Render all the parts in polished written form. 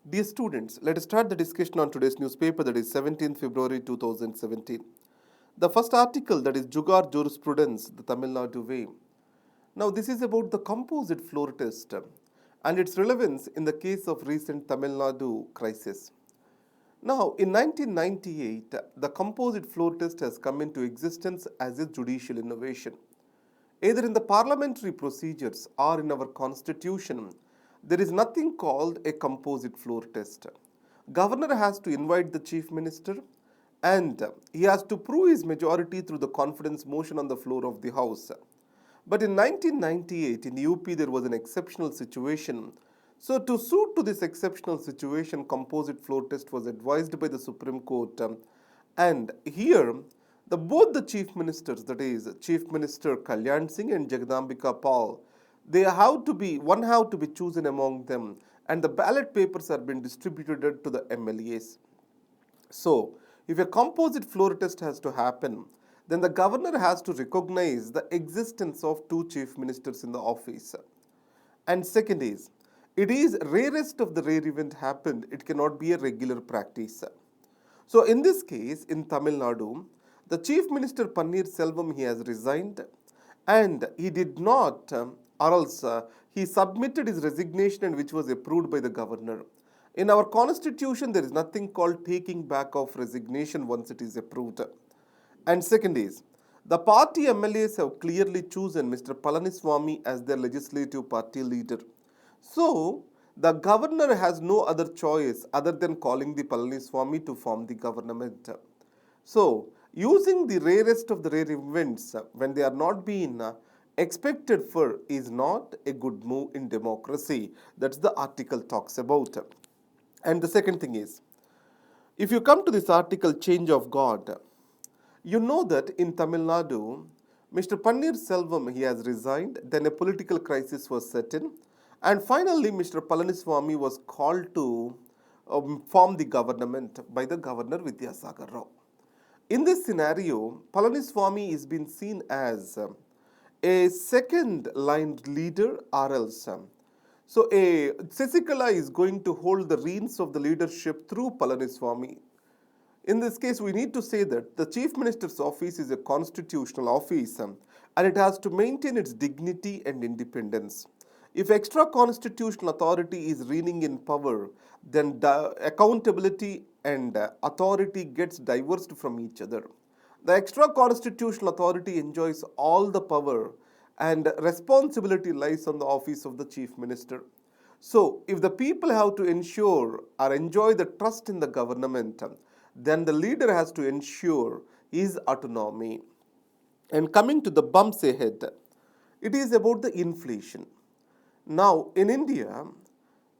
Dear students, let us start the discussion on today's newspaper, that is 17th February 2017. The first article, that is Jugar Jurisprudence, the Tamil Nadu way. Now this is about the composite floor test and its relevance in the case of recent Tamil Nadu crisis. Now in 1998, the composite floor test has come into existence as a judicial innovation. Either in the parliamentary procedures or in our constitution, there is nothing called a composite floor test. Governor has to invite the chief minister and he has to prove his majority through the confidence motion on the floor of the house. But in 1998 in UP there was an exceptional situation. So to suit to this exceptional situation, composite floor test was advised by the Supreme Court. And here both the chief ministers, that is Chief Minister Kalyan Singh and Jagadambika Paul, one have to be chosen among them, and the ballot papers are being distributed to the MLAs. So, if a composite floor test has to happen, then the governor has to recognize the existence of two chief ministers in the office. And second is, it is rarest of the rare event happened, it cannot be a regular practice. So in this case, in Tamil Nadu, the Chief Minister Pannir Selvam, he has resigned and he did not, or else he submitted his resignation and which was approved by the governor. In our constitution, there is nothing called taking back of resignation once it is approved. And second is, the party MLAs have clearly chosen Mr. Palaniswamy as their legislative party leader. So, the governor has no other choice other than calling the Palaniswamy to form the government. So, using the rarest of the rare events when they are not being expected for is not a good move in democracy. That's the article talks about. And the second thing is, if you come to this article, change of God, you know that in Tamil Nadu, Mr. Pannir Selvam, he has resigned, then a political crisis was set in, and finally Mr. Palaniswamy was called to form the government by the governor Vidyasagar Rao. In this scenario, Palaniswamy is being seen as a second line leader or else. So Sasikala is going to hold the reins of the leadership through Palaniswamy. In this case, we need to say that the Chief Minister's office is a constitutional office and it has to maintain its dignity and independence. If extra constitutional authority is reigning in power, then accountability and authority gets divorced from each other. The extra constitutional authority enjoys all the power and responsibility lies on the office of the Chief Minister. So, if the people have to ensure or enjoy the trust in the government, then the leader has to ensure his autonomy. And coming to the bumps ahead, it is about the inflation. Now, in India,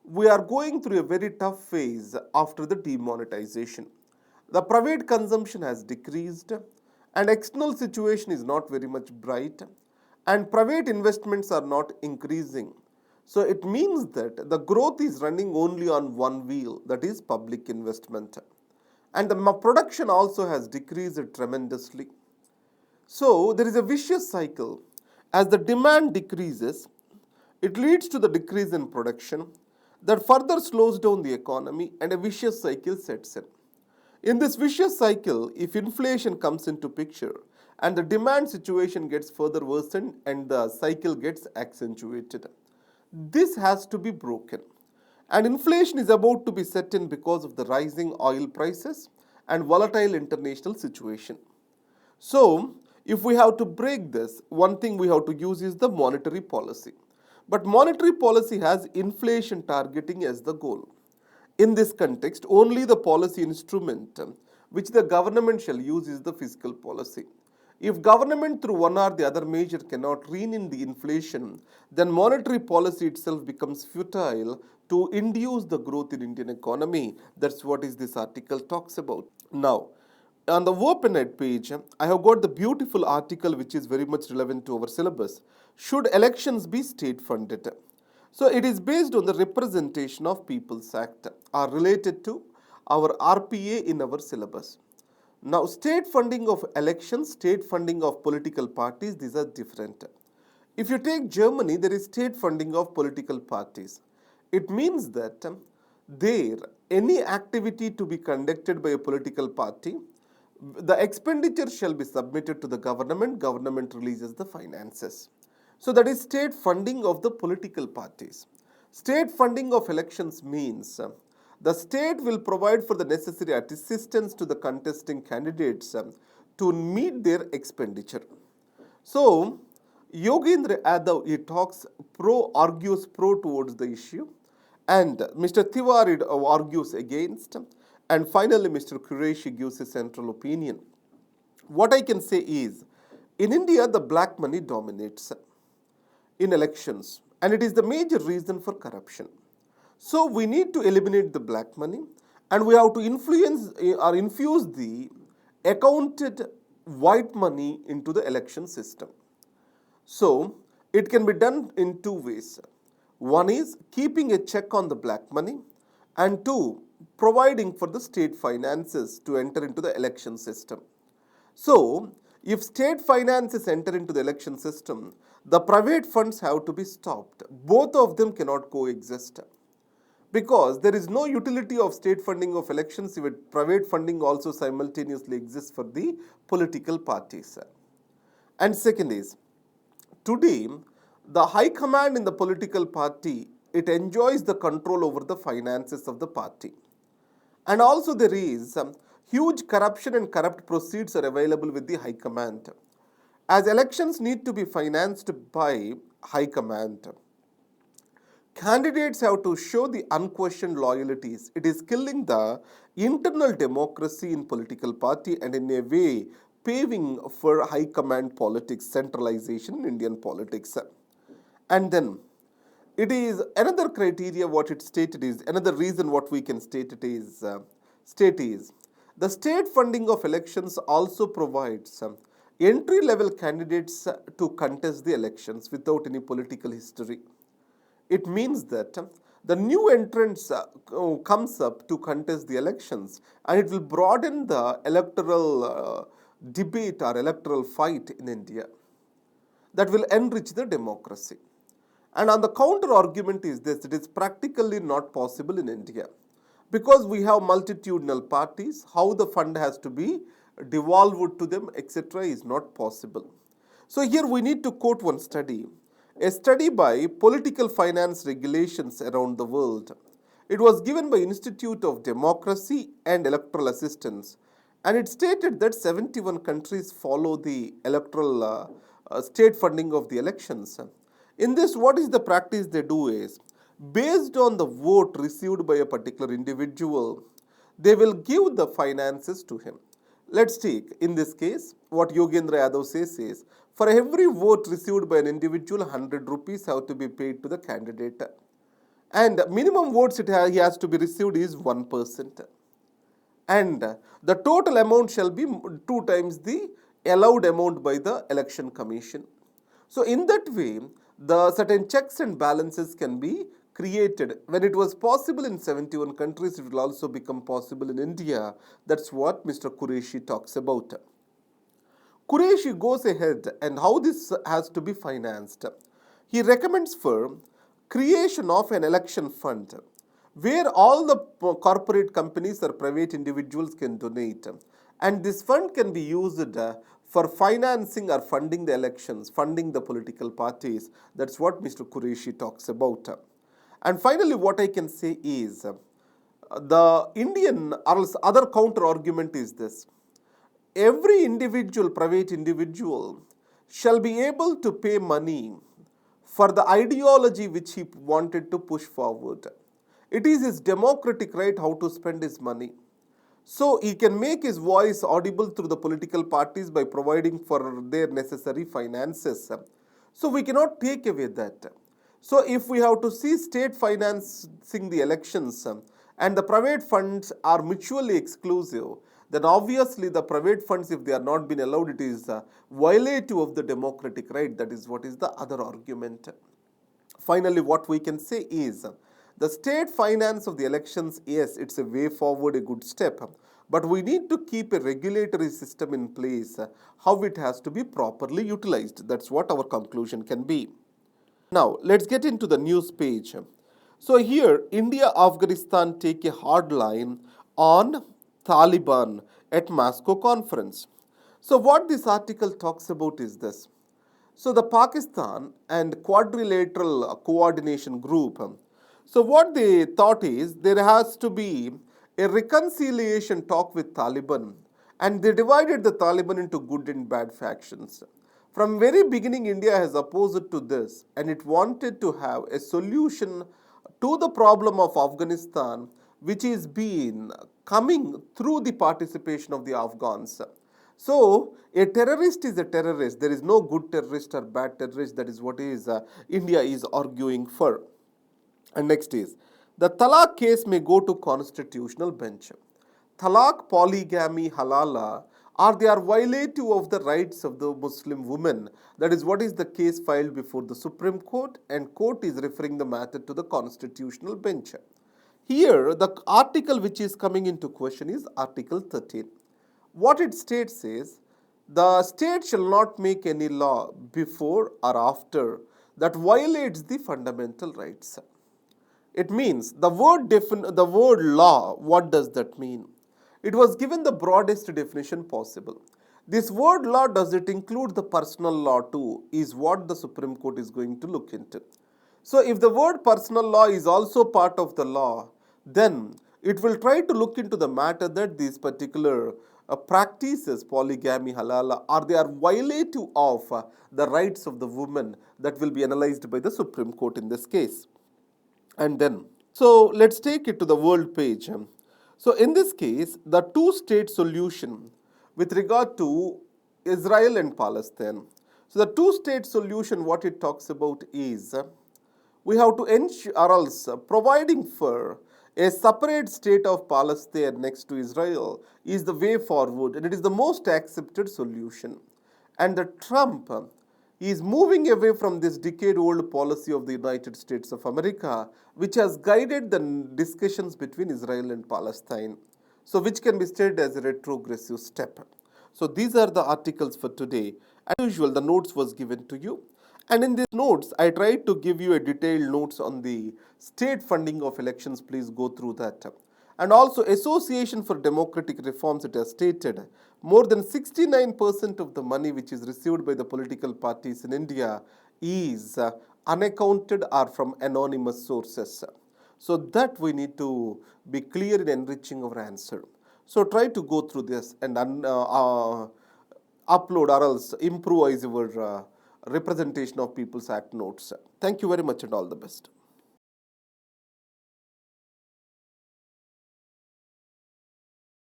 we are going through a very tough phase after the demonetization. The private consumption has decreased and external situation is not very much bright and private investments are not increasing. So it means that the growth is running only on one wheel, that is public investment. And the production also has decreased tremendously. So there is a vicious cycle. As the demand decreases, it leads to the decrease in production that further slows down the economy and a vicious cycle sets in. In this vicious cycle, if inflation comes into picture and the demand situation gets further worsened and the cycle gets accentuated, this has to be broken. And inflation is about to be set in because of the rising oil prices and volatile international situation. So, if we have to break this, one thing we have to use is the monetary policy. But monetary policy has inflation targeting as the goal. In this context, only the policy instrument which the government shall use is the fiscal policy. If government through one or the other measure cannot rein in the inflation, then monetary policy itself becomes futile to induce the growth in Indian economy. That's what this article talks about. Now, on the OpenEd page, I have got the beautiful article which is very much relevant to our syllabus. Should elections be state funded? So it is based on the Representation of People's Act are related to our RPA in our syllabus. Now state funding of elections, state funding of political parties, these are different. If you take Germany, there is state funding of political parties. It means that there any activity to be conducted by a political party, the expenditure shall be submitted to the government releases the finances. So that is state funding of the political parties. State funding of elections means the state will provide for the necessary assistance to the contesting candidates to meet their expenditure. So, Yogendra Yadav, he argues pro towards the issue, and Mr. Tiwari argues against, and finally Mr. Qureshi gives a central opinion. What I can say is, in India, the black money dominates in elections, and it is the major reason for corruption. So we need to eliminate the black money, and we have to influence or infuse the accounted white money into the election system. So it can be done in two ways. One is keeping a check on the black money, and two, providing for the state finances to enter into the election system. So, if state finances enter into the election system, the private funds have to be stopped. Both of them cannot coexist, because there is no utility of state funding of elections if private funding also simultaneously exists for the political parties. And second is, today, the high command in the political party, it enjoys the control over the finances of the party. And also there is huge corruption and corrupt proceeds are available with the high command. As elections need to be financed by high command, candidates have to show the unquestioned loyalties. It is killing the internal democracy in political party and in a way paving for high command politics, centralization in Indian politics. And then it is another criteria what it stated is, another reason what we can state it is, the state funding of elections also provides entry level candidates to contest the elections without any political history. It means that the new entrants comes up to contest the elections, and it will broaden the electoral debate or electoral fight in India. That will enrich the democracy. And on the counter argument is this, it is practically not possible in India. Because we have multitudinal parties, how the fund has to be devolved to them, etc. is not possible. So here we need to quote one study, a study by Political Finance Regulations around the world. It was given by Institute of Democracy and Electoral Assistance, and it stated that 71 countries follow the electoral state funding of the elections. In this, what is the practice they do is, based on the vote received by a particular individual, they will give the finances to him. Let's take, in this case, what Yogendra Yadav says is, for every vote received by an individual, 100 rupees have to be paid to the candidate. And minimum votes he has to be received is 1%. And the total amount shall be 2 times the allowed amount by the election commission. So in that way, the certain checks and balances can be created. When it was possible in 71 countries, it will also become possible in India. That's what Mr. Qureshi talks about. Qureshi goes ahead and how this has to be financed. He recommends for creation of an election fund where all the corporate companies or private individuals can donate. And this fund can be used for financing or funding the elections, funding the political parties. That's what Mr. Qureshi talks about. And finally, what I can say is, the Indian or other counter argument is this. Every individual, private individual, shall be able to pay money for the ideology which he wanted to push forward. It is his democratic right how to spend his money. So he can make his voice audible through the political parties by providing for their necessary finances. So we cannot take away that. So if we have to see state financing the elections and the private funds are mutually exclusive, then obviously the private funds, if they are not been allowed, it is violative of the democratic right. That is what is the other argument. Finally, what we can say is, the state finance of the elections, yes, it's a way forward, a good step, but we need to keep a regulatory system in place, how it has to be properly utilized. That's what our conclusion can be. Now, let's get into the news page. So here, India, Afghanistan take a hard line on Taliban at Moscow conference. So what this article talks about is this. So the Pakistan and Quadrilateral Coordination Group. So what they thought is there has to be a reconciliation talk with Taliban, and they divided the Taliban into good and bad factions. From very beginning, India has opposed to this, and it wanted to have a solution to the problem of Afghanistan, which is being coming through the participation of the Afghans. So, a terrorist is a terrorist. There is no good terrorist or bad terrorist. That is what is India is arguing for. And next is, the talaq case may go to constitutional bench. Talaq, polygamy, halala, are they are violative of the rights of the Muslim women. That is what is the case filed before the Supreme Court, and court is referring the matter to the constitutional bench. Here, the article which is coming into question is Article 13. What it states is, the state shall not make any law before or after that violates the fundamental rights. It means the word law, what does that mean? It was given the broadest definition possible. This word law, does it include the personal law too, is what the Supreme Court is going to look into. So if the word personal law is also part of the law, then it will try to look into the matter that these particular practices, polygamy, halala, they are violative of the rights of the woman. That will be analyzed by the Supreme Court in this case. And then, so let's take it to the world page. So in this case, the two-state solution with regard to Israel and Palestine. So the two-state solution, what it talks about is, we have to ensure, or else providing for a separate state of Palestine next to Israel is the way forward, and it is the most accepted solution. And the Trump is moving away from this decade-old policy of the United States of America, which has guided the discussions between Israel and Palestine. So which can be stated as a retrogressive step. So these are the articles for today. As usual, the notes was given to you. And in these notes, I tried to give you a detailed notes on the state funding of elections. Please go through that. And also, Association for Democratic Reforms, it has stated more than 69% of the money which is received by the political parties in India is unaccounted or from anonymous sources. So that we need to be clear in enriching our answer. So try to go through this and upload or else improvise your representation of People's Act notes. Thank you very much and all the best.